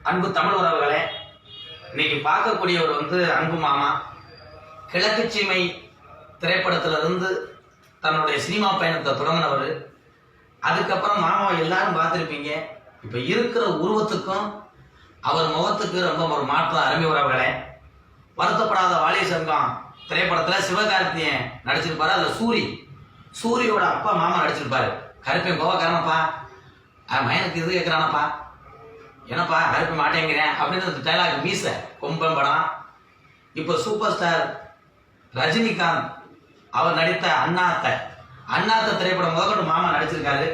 அன்பு தமிழ் உறவுகளே, இன்னைக்கு பார்க்கக்கூடியவர் அன்பு மாமா. கிழக்கு சீமை திரைப்படத்திலிருந்து தன்னுடைய சினிமா பயணத்தை தொடங்கினவர். அதுக்கப்புறம் மாமாவை எல்லாரும் பார்த்துருப்பீங்க. இப்போ இருக்கிற உருவத்துக்கும் அவர் முகத்துக்கு ரொம்ப ஒரு மாற்றம். அருமை உறவுகளே, வருத்தப்படாத வாலி சங்கம் திரைப்படத்தில் சிவகார்த்தியன் நடிச்சிருப்பாரு. அதில் சூரியோட அப்பா மாமா நடிச்சிருப்பாரு. கருப்பேன் கோவக்காரனப்பா, மயனுக்கு இது கேட்குறானப்பா, என்னப்பா கருப்ப மாட்டேங்கிறேன் அப்படின்னு டைலாக் மீச கொம்பன் படம். இப்போ சூப்பர் ஸ்டார் ரஜினிகாந்த் அவர் நடித்த அண்ணாத்த திரைப்படம் முதற்கொண்டு மாமா நடிச்சிருக்காரு.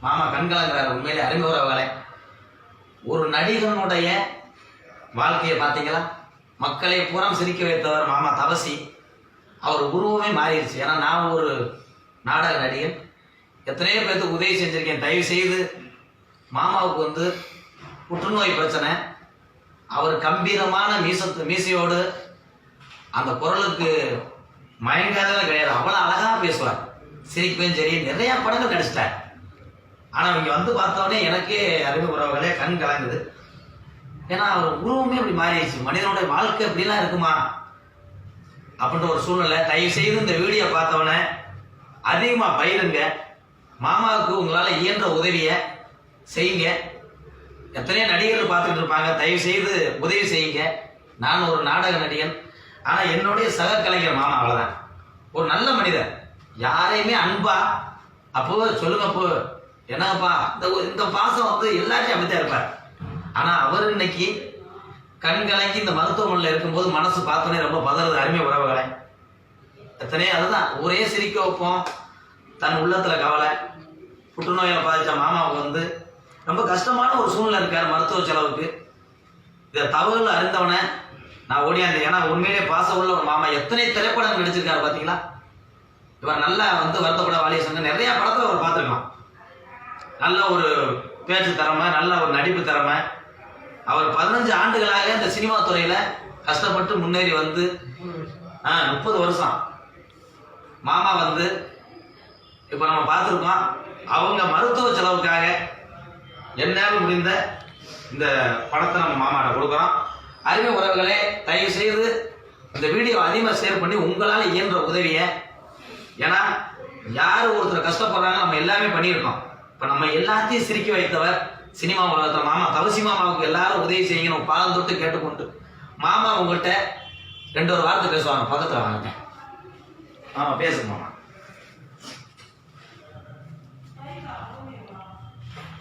மாமா கண்கலங்கிறாரு. உண்மையிலே அருமை உறவுகளே, ஒரு நடிகனுடைய வாழ்க்கையை பார்த்தீங்களா? மக்களை பூரா சிரிக்க வைத்தவர் மாமா தவசி. அவர் உருவமே மாறிடுச்சு. ஏன்னா நான் ஒரு நாடக நடிகன், எத்தனையோ பேருக்கு உதவி செஞ்சிருக்கேன். தயவு செய்து மாமாவுக்கு புற்றுநோய் பிரச்சனை. அவர் கம்பீரமான மீசையோடு அந்த குரலுக்கு மயங்காதவே கிடையாது. அவ்வளோ அழகா பேசுவார். சிரிப்பேன் சரி, நிறைய படங்கள் நடிச்சிட்டார். ஆனால் இங்கே பார்த்தோடனே எனக்கே அறிவு உறவுகளே கண் கலங்குது. ஏன்னா அவர் உருவமே அப்படி மாறிடுச்சு. மனிதனுடைய வாழ்க்கை அப்படிலாம் இருக்குமா அப்படின்ற ஒரு சூழ்நிலை. தயவு செய்து இந்த வீடியோ பார்த்தவொடனே அதிகமாக பயிருங்க. மாமாவுக்கு உங்களால் இயன்ற உதவியை செய்யுங்க. எத்தனையோ நடிகர்கள் பார்த்துட்டு இருப்பாங்க. தயவு செய்து உதவி செய்யுங்க. நான் ஒரு நாடக நடிகன், ஆனால் என்னுடைய சக கலைஞர் மாமா. அவ்வளோதான். ஒரு நல்ல மனிதர். யாரையுமே அன்பா அப்போ சொல்லுங்கப்போ என்னப்பா இந்த பாசம் எல்லாத்தையும் அப்படித்தான் இருப்பார். ஆனால் அவர் இன்னைக்கு கண் கலங்கி இந்த மருத்துவமனையில் இருக்கும்போது மனசு பார்த்தோன்னே ரொம்ப பதறது. அருமை உறவுகளை எத்தனையோ அதுதான் ஒரே சிரிக்க வைப்போம். தன் உள்ளத்தில் கவலை. புற்றுநோயில் பாதித்த மாமாவுக்கு ரொம்ப கஷ்டமான ஒரு சூழ்நிலை இருக்கார் மருத்துவ செலவுக்கு. இதை தவறுகள் அறிந்தவனை நான் ஓடியாந்தேன். ஏன்னா உண்மையிலே பாசம் உள்ள ஒரு மாமா. எத்தனை திரைப்படங்கள் நடிச்சிருக்காரு பார்த்தீங்களா? இவர் நல்லா வருத்தப்பட வாலி சங்கம் நிறைய படத்தை அவர் பார்த்துருக்கலாம். நல்ல ஒரு பேச்சு திறமை, நல்ல ஒரு நடிப்பு திறமை. அவர் 15 ஆண்டுகளாக இந்த சினிமா துறையில கஷ்டப்பட்டு முன்னேறி 30 வருஷம் மாமா இப்போ நம்ம பார்த்துருக்கோம். அவங்க மருத்துவ செலவுக்காக என்னால் முடிந்த இந்த படத்தை நம்ம மாமாட்ட கொடுக்குறோம். அருமை உறவுகளே, தயவு செய்து இந்த வீடியோ அதிகமாக ஷேர் பண்ணி உங்களால் இயன்ற உதவியை. ஏன்னா யார் ஒருத்தர் கஷ்டப்படுறாங்க நம்ம எல்லாமே பண்ணியிருக்கோம். இப்போ நம்ம எல்லாத்தையும் சிரிக்க வைத்தவர் சினிமா உலகத்தில் மாமா தவசி. மாமாவுக்கு எல்லாரும் உதவி செய்யுங்க. பாலம் தொட்டு கேட்டுக்கொண்டு மாமா உங்கள்கிட்ட 2 வார்த்தை பேசுவாங்க. பக்கத்தில் வாங்க மாமா, பேசுங்க மாமா.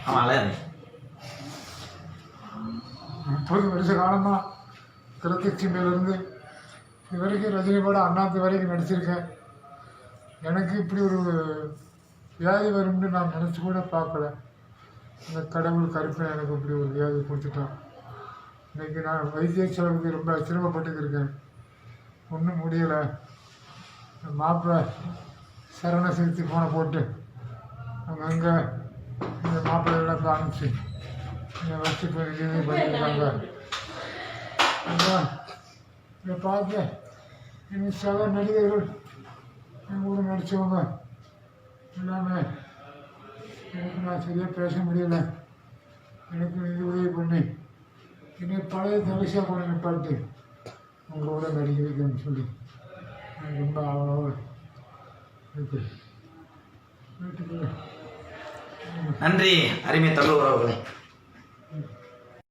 ஆமாம், 30 வருஷ காலமாக கிழக்கு சீமையிலிருந்து இது வரைக்கும் ரஜினி படம் அண்ணாத்து வரைக்கும் நடிச்சிருக்கேன். எனக்கு இப்படி ஒரு வியாதி வரும்னு நான் நினச்சி கூட பார்க்கல. இந்த கடவுள் கருப்பை எனக்கு இப்படி ஒரு வியாதி கொடுத்துட்டான். இன்றைக்கி நான் வைத்திய செலவுக்கு ரொம்ப சிரமப்பட்டுக்கிருக்கேன். ஒன்றும் முடியலை. மாப்பிள்ளை சரண சிகிச்சை போன போட்டு அங்கங்கே இந்த மாப்பிள்ளையெல்லாம் காமிச்சு வச்சு இது பண்ணியிருக்காங்க. இதை பார்த்து இன்னும் சக நடிகர்கள் என் கூட நடித்தவங்க எல்லாமே எனக்கு நான் சரியாக பேச முடியல. எனக்கு இது உதவி பண்ணி என்னை பழைய தரிசாக கொண்டு நிப்பாட்டு உங்களோட நடிக்க வைக்கணும்னு சொல்லி எனக்கு ரொம்ப ஆவலோடு இருக்கு. வீட்டுக்கு நன்றி அருமை தமிழ் உறவுகளே.